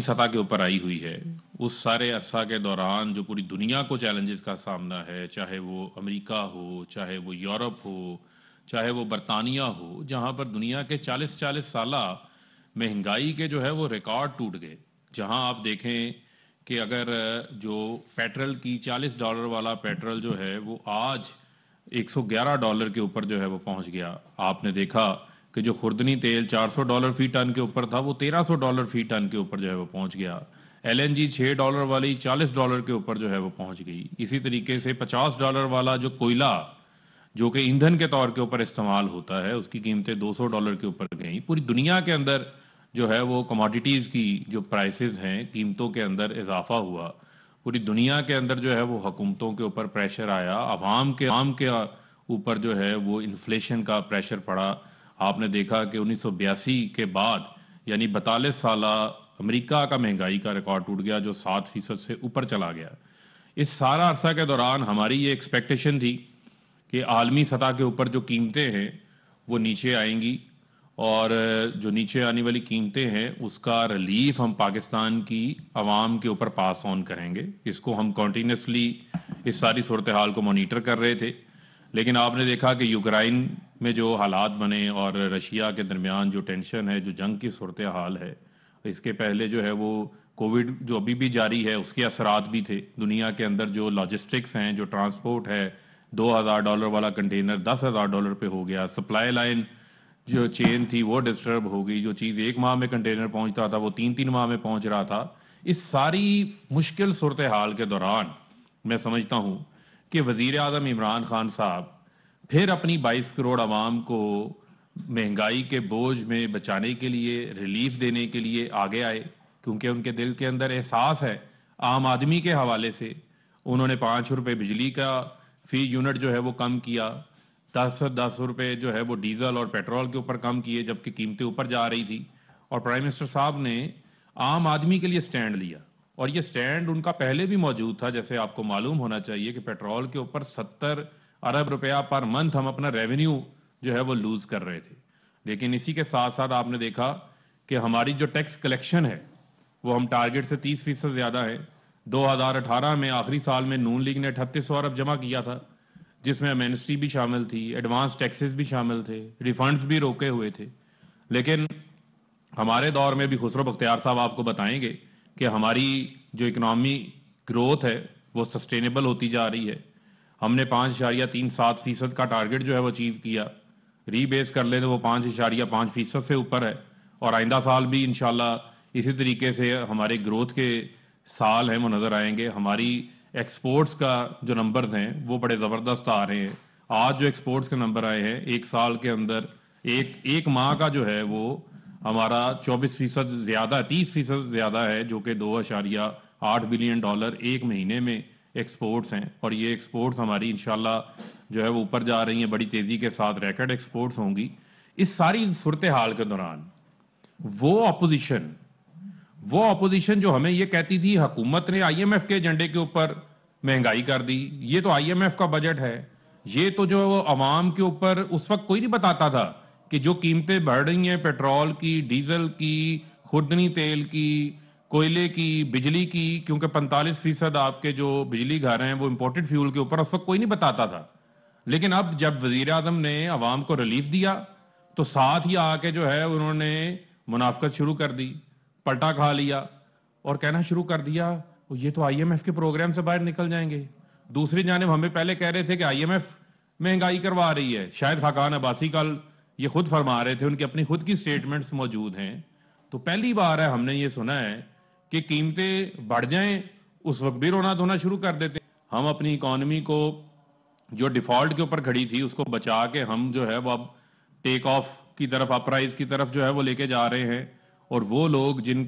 سطح کے اوپر آئی ہوئی ہے، اس سارے عرصہ کے دوران جو پوری دنیا کو چیلنجز کا سامنا ہے، چاہے وہ امریکہ ہو، چاہے وہ یورپ ہو، چاہے وہ برطانیہ ہو، جہاں پر دنیا کے 40 سالہ مہنگائی کے جو ہے وہ ریکارڈ ٹوٹ گئے. جہاں آپ دیکھیں کہ اگر جو پیٹرول کی $40 والا پیٹرول جو ہے وہ آج $111 کے اوپر جو ہے وہ پہنچ گیا. آپ نے دیکھا کہ جو خوردنی تیل $400 فی ٹن کے اوپر تھا وہ $1300 فی ٹن کے اوپر جو ہے وہ پہنچ گیا. LNG $6 والی $40 کے اوپر جو ہے وہ پہنچ گئی. اسی طریقے سے $50 والا جو کوئلہ جو کہ ایندھن کے طور کے اوپر استعمال ہوتا ہے اس کی قیمتیں $200 کے اوپر گئیں. پوری دنیا کے اندر جو ہے وہ کموڈیٹیز کی جو پرائسز ہیں قیمتوں کے اندر اضافہ ہوا. پوری دنیا کے اندر جو ہے وہ حکومتوں کے اوپر پریشر آیا، عوام کے اوپر جو ہے وہ انفلیشن کا پریشر پڑا. آپ نے دیکھا کہ 1982 کے بعد یعنی 42 سالہ امریکہ کا مہنگائی کا ریکارڈ ٹوٹ گیا جو 7% سے اوپر چلا گیا. اس سارا عرصہ کے دوران ہماری یہ ایکسپیکٹیشن تھی کہ عالمی سطح کے اوپر جو قیمتیں ہیں وہ نیچے آئیں گی، اور جو نیچے آنے والی قیمتیں ہیں اس کا ریلیف ہم پاکستان کی عوام کے اوپر پاس آن کریں گے. اس کو ہم کنٹینیوسلی اس ساری صورتحال کو مانیٹر کر رہے تھے. لیکن آپ نے دیکھا کہ یوکرائن میں جو حالات بنے اور رشیا کے درمیان جو ٹینشن ہے، جو جنگ کی صورتحال ہے، اس کے پہلے جو ہے وہ کووڈ جو ابھی بھی جاری ہے اس کے اثرات بھی تھے. دنیا کے اندر جو لاجسٹکس ہیں، جو ٹرانسپورٹ ہے، $2000 والا کنٹینر $10,000 پہ ہو گیا. سپلائی لائن جو چین تھی وہ ڈسٹرب ہو گئی. جو چیز 1 ماہ میں کنٹینر پہنچتا تھا وہ 3 ماہ میں پہنچ رہا تھا. اس ساری مشکل صورتحال کے دوران میں سمجھتا ہوں کہ وزیر اعظم عمران خان صاحب پھر اپنی 22 کروڑ عوام کو مہنگائی کے بوجھ میں بچانے کے لیے، ریلیف دینے کے لیے آگے آئے، کیونکہ ان کے دل کے اندر احساس ہے عام آدمی کے حوالے سے. انہوں نے ₹5 بجلی کا فی یونٹ جو ہے وہ کم کیا، 10 روپے جو ہے وہ ڈیزل اور پیٹرول کے اوپر کم کیے جبکہ قیمتیں اوپر جا رہی تھی. اور پرائم منسٹر صاحب نے عام آدمی کے لیے سٹینڈ لیا، اور یہ سٹینڈ ان کا پہلے بھی موجود تھا. جیسے آپ کو معلوم ہونا چاہیے کہ پیٹرول کے اوپر 70 ارب روپیہ پر منتھ ہم اپنا ریونیو جو ہے وہ لوز کر رہے تھے. لیکن اسی کے ساتھ ساتھ آپ نے دیکھا کہ ہماری جو ٹیکس کلیکشن ہے وہ ہم ٹارگٹ سے 30% زیادہ ہے. 2018 میں آخری سال میں نون لیگ نے 3800 ارب جمع کیا تھا، جس میں امنسٹی بھی شامل تھی، ایڈوانس ٹیکسز بھی شامل تھے، ریفنڈز بھی روکے ہوئے تھے. لیکن ہمارے دور میں بھی خسرو بختیار صاحب آپ کو بتائیں گے کہ ہماری جو اکنامی گروتھ ہے وہ سسٹینیبل ہوتی جا رہی ہے. ہم نے 5.37% کا ٹارگٹ جو ہے وہ اچیو کیا. ری بیس کر لیں تو وہ 5.5% سے اوپر ہے، اور آئندہ سال بھی انشاءاللہ اسی طریقے سے ہمارے گروتھ کے سال ہیں وہ نظر آئیں گے. ہماری ایکسپورٹس کا جو نمبرز ہیں وہ بڑے زبردست آ رہے ہیں. آج جو ایکسپورٹس کے نمبر آئے ہیں ایک سال کے اندر ایک ماہ کا جو ہے وہ ہمارا 24% زیادہ 30% زیادہ ہے، جو کہ $2.8 بلین ایک مہینے میں ایکسپورٹس ہیں. اور یہ ایکسپورٹس ہماری انشاءاللہ جو ہے وہ اوپر جا رہی ہیں بڑی تیزی کے ساتھ، ریکارڈ ایکسپورٹس ہوں گی. اس ساری صورتحال کے دوران وہ اپوزیشن جو ہمیں یہ کہتی تھی حکومت نے IMF کے ایجنڈے کے اوپر مہنگائی کر دی، یہ تو IMF کا بجٹ ہے، یہ تو جو عوام کے اوپر اس وقت کوئی نہیں بتاتا تھا کہ جو قیمتیں بڑھ رہی ہیں پیٹرول کی، ڈیزل کی، خوردنی تیل کی، کوئلے کی، بجلی کی، کیونکہ 45% آپ کے جو بجلی گھر ہیں وہ امپورٹڈ فیول کے اوپر اس وقت کوئی نہیں بتاتا تھا. لیکن اب جب وزیر اعظم نے عوام کو ریلیف دیا تو ساتھ ہی آ کے جو ہے انہوں نے منافقت شروع کر دی، پلٹا کھا لیا اور کہنا شروع کر دیا یہ تو IMF کے پروگرام سے باہر نکل جائیں گے. دوسری جانب ہمیں پہلے کہہ رہے تھے کہ IMF مہنگائی کروا رہی ہے. شاید خاقان عباسی کل یہ خود فرما رہے تھے، ان کی اپنی خود کی سٹیٹمنٹس موجود ہیں. تو پہلی بار ہے ہم نے یہ سنا ہے کہ قیمتیں بڑھ جائیں اس وقت بھی رونا دھونا شروع کر دیتے. ہم اپنی اکانومی کو جو ڈیفالٹ کے اوپر کھڑی تھی اس کو بچا کے ہم جو ہے وہ اب ٹیک آف کی طرف، اپ رائز کی طرف جو ہے وہ لے کے جا رہے ہیں. اور وہ لوگ جن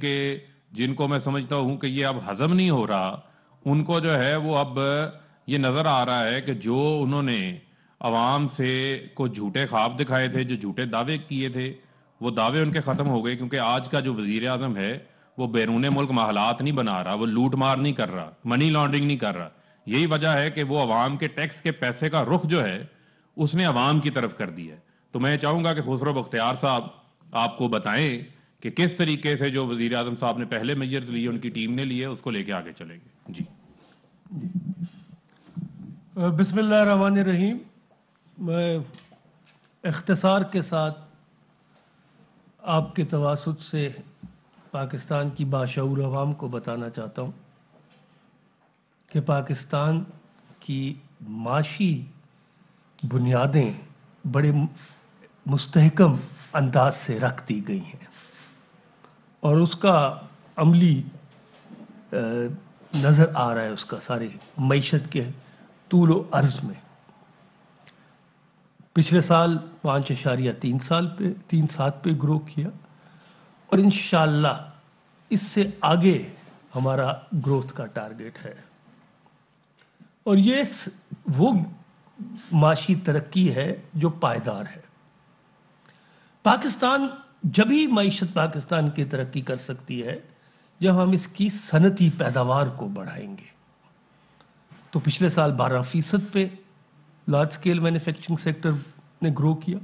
کو میں سمجھتا ہوں کہ یہ اب ہضم نہیں ہو رہا، ان کو جو ہے وہ اب یہ نظر آ رہا ہے کہ جو انہوں نے عوام سے کو جھوٹے خواب دکھائے تھے، جو جھوٹے دعوے کیے تھے، وہ دعوے ان کے ختم ہو گئے. کیونکہ آج کا جو وزیر اعظم ہے وہ بیرون ملک محلات نہیں بنا رہا، وہ لوٹ مار نہیں کر رہا، منی لانڈرنگ نہیں کر رہا. یہی وجہ ہے کہ وہ عوام کے ٹیکس کے پیسے کا رخ جو ہے اس نے عوام کی طرف کر دی ہے. تو میں چاہوں گا کہ خسرو بختیار صاحب آپ کو بتائیں کہ کس طریقے سے جو وزیر اعظم صاحب نے پہلے میجرز لیے ان کی ٹیم نے لیے اس کو لے کے آگے چلیں گے. جی بسم اللہ الرحمن الرحیم. میں اختصار کے ساتھ آپ کے تواسط سے پاکستان کی باشعور عوام کو بتانا چاہتا ہوں کہ پاکستان کی معاشی بنیادیں بڑے مستحکم انداز سے رکھ دی گئی ہیں اور اس کا عملی نظر آ رہا ہے اس کا سارے معیشت کے طول و عرض میں. پچھلے سال 5.37 پہ گرو کیا اور انشاءاللہ اس سے آگے ہمارا گروتھ کا ٹارگیٹ ہے. اور یہ وہ معاشی ترقی ہے جو پائیدار ہے. پاکستان جب ہی معیشت پاکستان کی ترقی کر سکتی ہے جب ہم اس کی صنعتی پیداوار کو بڑھائیں گے. تو پچھلے سال 12% پہ لارج سکیل مینوفیکچرنگ سیکٹر نے گرو کیا.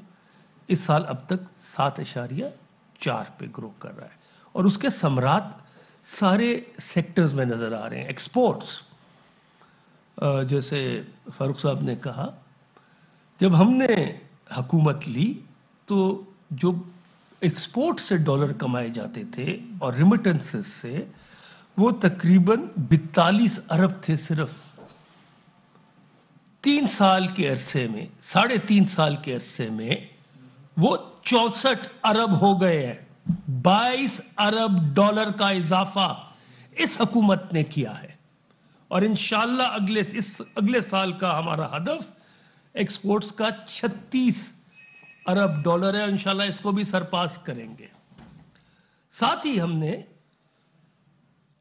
اس سال اب تک 7.4 پہ گرو کر رہا ہے اور اس کے ثمرات سارے سیکٹرز میں نظر آ رہے ہیں. ایکسپورٹس جیسے فاروق صاحب نے کہا جب ہم نے حکومت لی تو جو ایکسپورٹ سے ڈالر کمائے جاتے تھے اور ریمیٹنسز سے وہ تقریباً 42 ارب تھے. صرف 3 سال کے عرصے میں 3.5 سال کے عرصے میں وہ 64 ارب ہو گئے ہیں. 22 ارب ڈالر کا اضافہ اس حکومت نے کیا ہے اور انشاءاللہ اگلے سال کا ہمارا ہدف ایکسپورٹس کا 36 ارب ڈالر ہے. انشاءاللہ اس کو بھی سرپاس کریں گے. ساتھ ہی ہم نے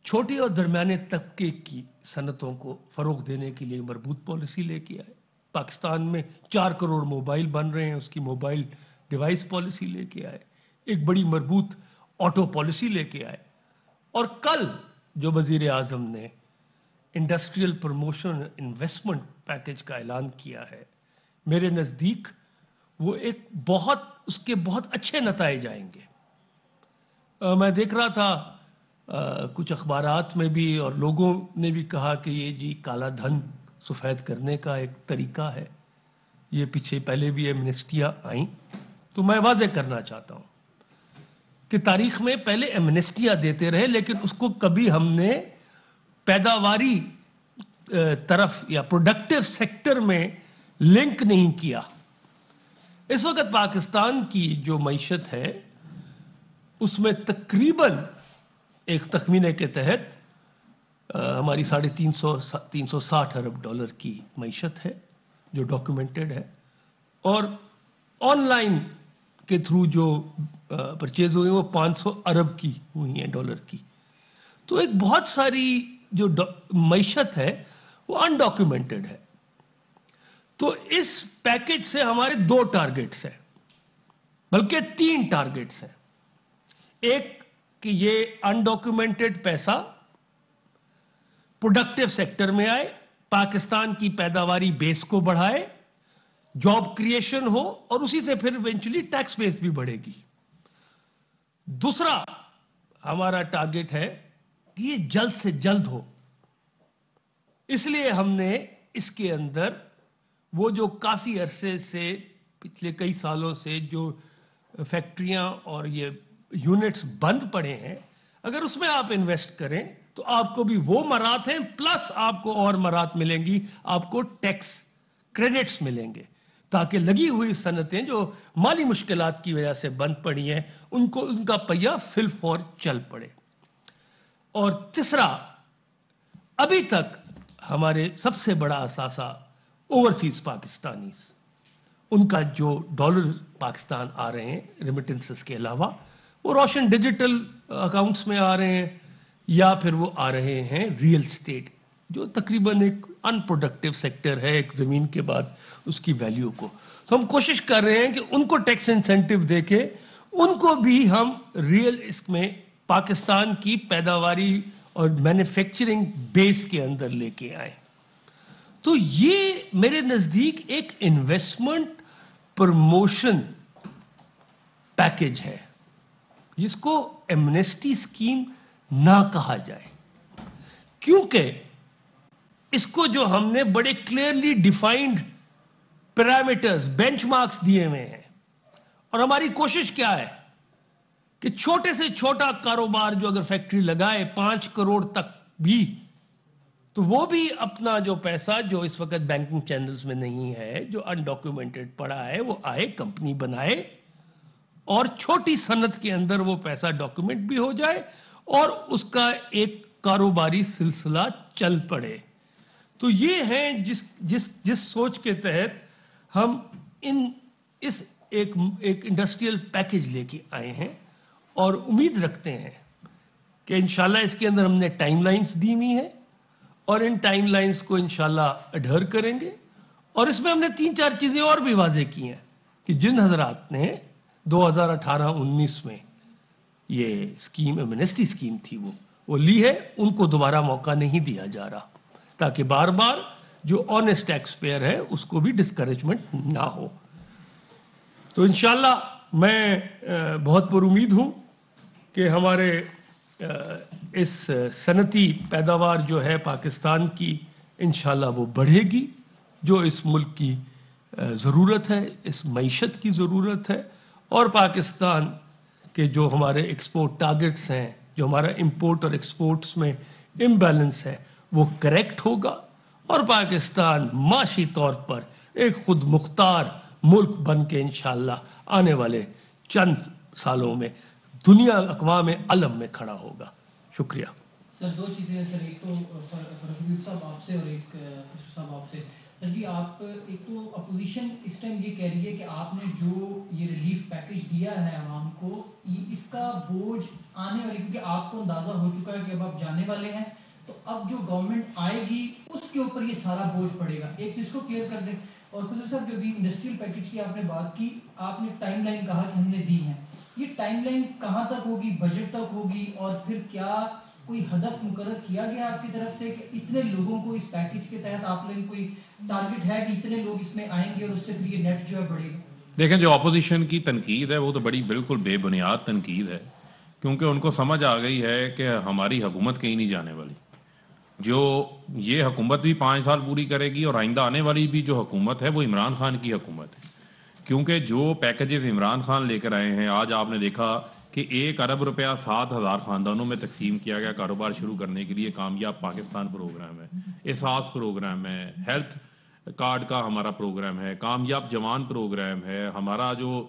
چھوٹے اور درمیانے طبقے کی صنعتوں کو فروغ دینے کے لیے مربوط پالیسی لے کے آئے. پاکستان میں 4 کروڑ موبائل بن رہے ہیں, اس کی موبائل ڈیوائس پالیسی لے کے آئے. ایک بڑی مربوط آٹو پالیسی لے کے آئے. اور کل جو وزیر اعظم نے انڈسٹریل پروموشن انویسٹمنٹ پیکج کا اعلان کیا ہے, میرے نزدیک وہ اس کے بہت اچھے نتائج آئیں گے. میں دیکھ رہا تھا کچھ اخبارات میں بھی اور لوگوں نے بھی کہا کہ یہ جی کالا دھن سفید کرنے کا ایک طریقہ ہے. یہ پہلے بھی ایمنسٹیاں آئیں تو میں واضح کرنا چاہتا ہوں کہ تاریخ میں پہلے ایمنسٹیاں دیتے رہے لیکن اس کو کبھی ہم نے پیداواری طرف یا پروڈکٹیو سیکٹر میں لنک نہیں کیا. اس وقت پاکستان کی جو معیشت ہے اس میں تقریباً ایک تخمینے کے تحت ہماری 360 ارب ڈالر کی معیشت ہے جو ڈاکیومنٹڈ ہے اور آن لائن کے تھرو جو پرچیز ہوئی وہ 500 ارب کی ہوئی ہیں ڈالر کی. تو ایک بہت ساری جو معیشت ہے وہ انڈاکیومنٹڈ ہے. تو اس پیکج سے ہمارے 2 ٹارگیٹس ہیں, بلکہ 3 ٹارگیٹس ہیں. ایک کہ یہ انڈاکیومنٹڈ پیسہ پروڈکٹیو سیکٹر میں آئے, پاکستان کی پیداواری بیس کو بڑھائے, جاب کریشن ہو اور اسی سے پھر ایونچولی ٹیکس بیس بھی بڑھے گی. دوسرا ہمارا ٹارگیٹ ہے کہ یہ جلد سے جلد ہو. اس لیے ہم نے اس کے اندر وہ جو کافی عرصے سے پچھلے کئی سالوں سے جو فیکٹریاں اور یہ یونٹس بند پڑے ہیں, اگر اس میں آپ انویسٹ کریں تو آپ کو بھی وہ مرات ہیں پلس آپ کو اور مرات ملیں گی, آپ کو ٹیکس کریڈٹس ملیں گے تاکہ لگی ہوئی صنعتیں جو مالی مشکلات کی وجہ سے بند پڑی ہیں ان کا پہیہ فل فور چل پڑے. اور تیسرا, ابھی تک ہمارے سب سے بڑا اثاثہ اوورسیز پاکستانیز, ان کا جو ڈالر پاکستان آ رہے ہیں ریمیٹنسز کے علاوہ وہ روشن ڈیجیٹل اکاؤنٹس میں آ رہے ہیں یا پھر وہ آ رہے ہیں ریئل اسٹیٹ جو تقریباً ایک ان پروڈکٹیو سیکٹر ہے ایک زمین کے بعد اس کی ویلیو کو. تو ہم کوشش کر رہے ہیں کہ ان کو ٹیکس انسینٹیو دے کے ان کو بھی ہم اس میں پاکستان کی پیداواری اور مینوفیکچرنگ بیس کے اندر لے کے آئیں. تو یہ میرے نزدیک ایک انویسٹمنٹ پروموشن پیکج ہے. جس کو ایمنیسٹی اسکیم نہ کہا جائے، کیونکہ اس کو جو ہم نے بڑے clearly defined parameters, bench marks دیے ہوئے ہیں، اور ہماری کوشش کیا ہے کہ چھوٹے سے چھوٹا کاروبار جو اگر فیکٹری لگائے 5 کروڑ تک بھی، تو وہ بھی اپنا جو پیسہ جو اس وقت بینکنگ چینلز میں نہیں ہے، جو انڈاکیومنٹڈ پڑا ہے، وہ آئے کمپنی بنائے، اور چھوٹی صنعت کے اندر وہ پیسہ ڈاکیومنٹ بھی ہو جائے اور اس کا ایک کاروباری سلسلہ چل پڑے۔ تو یہ ہے جس سوچ کے تحت ہم اس ایک انڈسٹریل پیکج لے کے آئے ہیں، اور امید رکھتے ہیں کہ انشاءاللہ اس کے اندر ہم نے ٹائم لائنز دی ہوئی ہیں، اور ان ٹائم لائنز کو انشاءاللہ اڈھر کریں گے۔ اور اس میں ہم نے 3-4 چیزیں اور بھی واضح کی ہیں کہ جن حضرات نے 2018-19 میں یہ اسکیم، ایمنیسٹی اسکیم تھی، وہ لی ہے، ان کو دوبارہ موقع نہیں دیا جا رہا، تاکہ بار بار جو آنیسٹ ٹیکس پیئر ہے اس کو بھی ڈسکریجمنٹ نہ ہو۔ تو انشاءاللہ میں بہت پر امید ہوں کہ ہمارے اس صنعتی پیداوار جو ہے پاکستان کی، انشاءاللہ وہ بڑھے گی، جو اس ملک کی ضرورت ہے، اس معیشت کی ضرورت ہے، اور پاکستان کے جو ہمارے ایکسپورٹ ٹارگٹس ہیں، جو ہمارا امپورٹ اور ایکسپورٹس میں امبیلنس ہے، وہ کریکٹ ہوگا، اور پاکستان معاشی طور پر ایک خود مختار ملک بن کے انشاءاللہ آنے والے چند سالوں میں دنیا اقوام عالم میں کھڑا ہوگا۔ شکریہ سر۔ 2 چیزیں ہیں سر، ایک تو فرحبیب صاحب آپ سے اور ایک خسرو صاحب آپ سے۔ سر جی، آپ ایک تو اپوزیشن اس ٹائم یہ کہہ رہی ہے کہ آپ نے جو یہ ریلیف پیکج دیا ہے عوام کو، اس کا بوجھ آنے والی، کیونکہ آپ کو اندازہ ہو چکا ہے کہ اب آپ جانے والے ہیں، تو اب جو گورنمنٹ آئے گی اس کے اوپر یہ سارا بوجھ پڑے گا۔ ایک چیز کو کلیئر کر دیں۔ اور خسرو صاحب، جو بھی انڈسٹریل پیکج کی آپ نے بات کی، آپ نے ٹائم لائن کہا کہ ہم نے دی ہے، یہ ٹائم لائن کہاں تک ہوگی؟ بجٹ تک ہوگی؟ اور پھر کیا کوئی ہدف مقرر کیا گیا آپ کی طرف سے کہ اتنے لوگوں کو اس پیکج کے تحت آپ لوگ کوئی ٹارگٹ ہے کہ اتنے لوگ اس میں آئیں گے اور اس سے پھر یہ نیٹ جو ہے بڑھے گا؟ دیکھیں، جو اپوزیشن کی تنقید ہے وہ تو بڑی بالکل بے بنیاد تنقید ہے، کیونکہ ان کو سمجھ آ گئی ہے کہ ہماری حکومت کہیں نہیں جانے والی۔ جو یہ حکومت بھی 5 سال پوری کرے گی، اور آئندہ آنے والی بھی جو حکومت ہے وہ عمران خان کی حکومت ہے، کیونکہ جو پیکیجز عمران خان لے کر آئے ہیں، آج آپ نے دیکھا کہ 1 ارب روپیہ 7,000 خاندانوں میں تقسیم کیا گیا کاروبار شروع کرنے کے لیے۔ کامیاب پاکستان پروگرام ہے، احساس پروگرام ہے، ہیلتھ کارڈ کا ہمارا پروگرام ہے، کامیاب جوان پروگرام ہے، ہمارا جو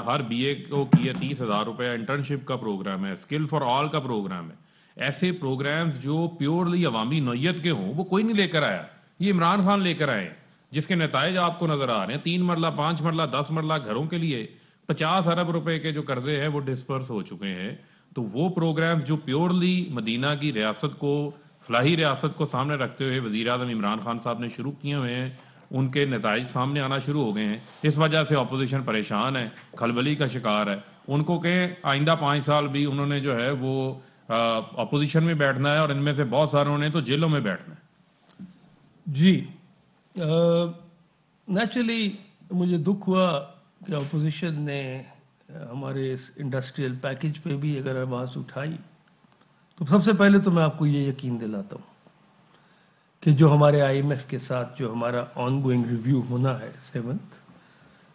ہر بی اے کو کیے 30,000 روپیہ انٹرنشپ کا پروگرام ہے، اسکل فار آل کا پروگرام ہے۔ ایسے پروگرامز جو پیورلی عوامی نوعیت کے ہوں وہ کوئی نہیں لے کر آیا، یہ عمران خان لے کر آئے ہیں، جس کے نتائج آپ کو نظر آ رہے ہیں۔ 3 مرلہ 5 مرلہ 10 مرلہ گھروں کے لیے 50 ارب روپے کے جو قرضے ہیں وہ ڈسپرس ہو چکے ہیں۔ تو وہ پروگرامز جو پیورلی مدینہ کی ریاست کو، فلاحی ریاست کو سامنے رکھتے ہوئے وزیر اعظم عمران خان صاحب نے شروع کیے ہوئے ہیں، ان کے نتائج سامنے آنا شروع ہو گئے ہیں۔ اس وجہ سے اپوزیشن پریشان ہے، کھلبلی کا شکار ہے۔ ان کو کہیں آئندہ 5 سال بھی انہوں نے جو ہے وہ اپوزیشن میں بیٹھنا ہے، اور ان میں سے بہت ساروں نے تو جیلوں میں بیٹھنا ہے۔ جی، نیچرلی مجھے دکھ ہوا کہ اپوزیشن نے ہمارے اس انڈسٹریل پیکج پہ بھی اگر آواز اٹھائی، تو سب سے پہلے تو میں آپ کو یہ یقین دلاتا ہوں کہ جو ہمارے IMF کے ساتھ جو ہمارا آن گوئنگ ریویو ہونا ہے 7th،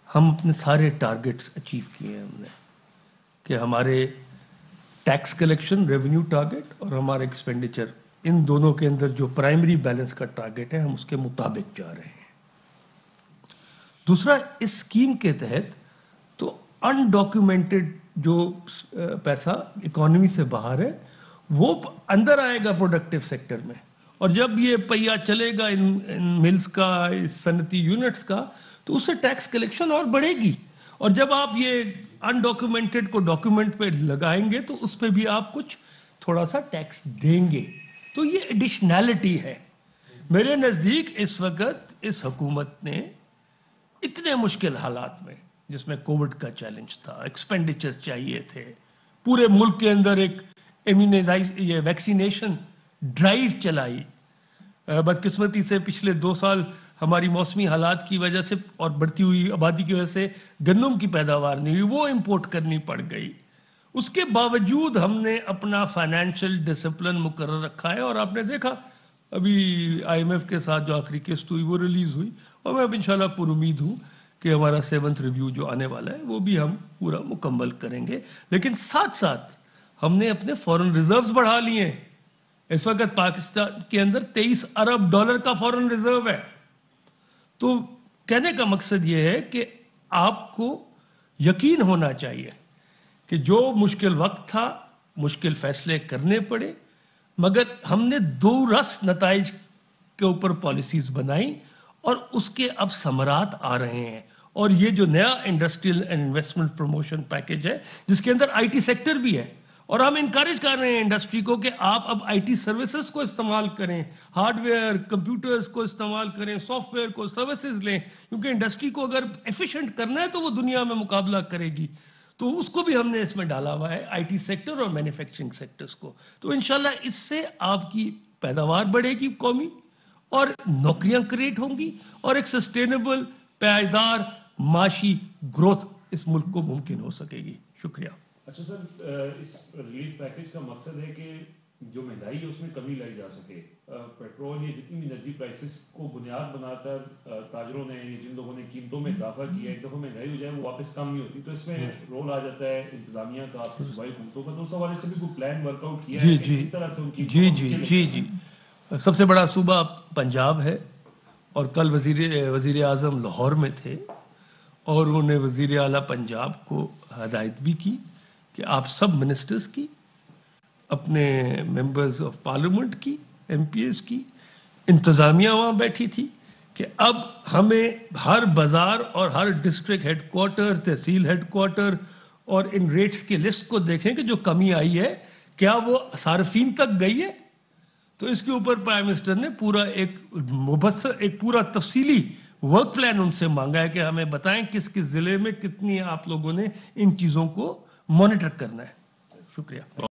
ہم اپنے سارے ٹارگٹس اچیو کیے ہیں ہم نے، کہ ہمارے ٹیکس کلیکشن ریونیو ٹارگٹ اور ہمارا ایکسپینڈیچر، ان دونوں کے اندر جو پرائمری بیلنس کا ٹارگٹ ہے، ہم اس کے مطابق جا رہے ہیں۔ دوسرا، اس اسکیم کے تحت تو انڈاکیومنٹڈ جو پیسہ اکانومی سے باہر ہے وہ اندر آئے گا پروڈکٹیو سیکٹر میں، اور جب یہ پہیا چلے گا ان ملز کا، اس صنعتی یونٹس کا، تو اس سے ٹیکس کلیکشن اور بڑھے گی، اور جب آپ یہ انڈاکیومنٹڈ کو ڈاکیومنٹ پہ لگائیں گے تو اس پہ بھی آپ کچھ تھوڑا سا ٹیکس دیں گے۔ تو یہ ایڈیشنلٹی ہے۔ میرے نزدیک اس وقت اس حکومت نے اتنے مشکل حالات میں، جس میں کووڈ کا چیلنج تھا، ایکسپینڈیچر چاہیے تھے، پورے ملک کے اندر ایک یہ ویکسینیشن ڈرائیو چلائی، بدقسمتی سے پچھلے 2 سال ہماری موسمی حالات کی وجہ سے اور بڑھتی ہوئی آبادی کی وجہ سے گندم کی پیداوار نہیں ہوئی، وہ امپورٹ کرنی پڑ گئی۔ اس کے باوجود ہم نے اپنا فائنینشیل ڈسپلن مقرر رکھا ہے، اور آپ نے دیکھا ابھی IMF کے ساتھ جو آخری قسط ہوئی وہ ریلیز ہوئی، اور میں اب انشاءاللہ پر امید ہوں کہ ہمارا 7th ریویو جو آنے والا ہے وہ بھی ہم پورا مکمل کریں گے. لیکن ساتھ ساتھ ہم نے اپنے فورن ریزروز بڑھا لیے ہیں. اس وقت پاکستان کے اندر $23 ارب کا فورن ریزرو ہے. تو کہنے کا مقصد یہ ہے کہ آپ کو یقین ہونا چاہیے کہ جو مشکل وقت تھا، مشکل فیصلے کرنے پڑے، مگر ہم نے دو رس نتائج کے اوپر پالیسیز بنائی اور اس کے اب ثمرات آ رہے ہیں. اور یہ جو نیا industrial and investment promotion package ہے جس کے اندر IT سیکٹر بھی ہے، اور ہم انکریج کر رہے ہیں انڈسٹری کو کہ آپ اب IT سروسز کو استعمال کریں، ہارڈ ویئر کمپیوٹرز کو استعمال کریں، سافٹ ویئر کو سروسز لیں، کیونکہ انڈسٹری کو اگر ایفیشینٹ کرنا ہے تو وہ دنیا میں مقابلہ کرے گی. تو اس کو بھی ہم نے اس میں ڈالا ہوا ہے، IT سیکٹر اور مینوفیکچرنگ سیکٹرز کو. تو انشاءاللہ اس سے آپ کی پیداوار بڑھے گی قومی، اور نوکریاں کریٹ ہوں گی، اور ایک سسٹینیبل پائیدار معاشی گروتھ اس ملک کو ممکن ہو سکے گی. شکریہ. اچھا سر، اس ریلیف پیکج کا مقصد ہے کہ جو مہنگائی ہے اس میں کمی لائی جا سکے. پیٹرول یا جتنی بھی انرجی پرائسز کو بنیاد بنا کر تاجروں نے، جن لوگوں نے قیمتوں میں اضافہ کیا، ایک دفعہ مہنگائی ہو جائے وہ واپس کم نہیں ہوتی. تو اس میں رول آ جاتا ہے انتظامیہ کا، صوبائی حکومتوں کا. تو اس حوالے سے بھی کوئی پلان ورک آؤٹ کیا ہے کہ کس طرح سے ان کی جی سب سے بڑا صوبہ پنجاب ہے، اور کل وزیر اعظم لاہور میں تھے، اور انہوں نے وزیر اعلیٰ پنجاب کو ہدایت بھی کی کہ آپ سب منسٹرز کی، اپنے ممبرز آف پارلیمنٹ کی، MPs کی، انتظامیہ وہاں بیٹھی تھی کہ اب ہمیں ہر بازار اور ہر ڈسٹرکٹ ہیڈ کوارٹر، تحصیل ہیڈ کوارٹر اور ان ریٹس کی لسٹ کو دیکھیں کہ جو کمی آئی ہے کیا وہ صارفین تک گئی ہے. تو اس کے اوپر پرائم منسٹر نے پورا ایک پورا تفصیلی ورک پلان ان سے مانگا ہے کہ ہمیں بتائیں کس کس ضلع میں کتنی آپ لوگوں نے ان چیزوں کو مانیٹر کرنا ہے. شکریہ.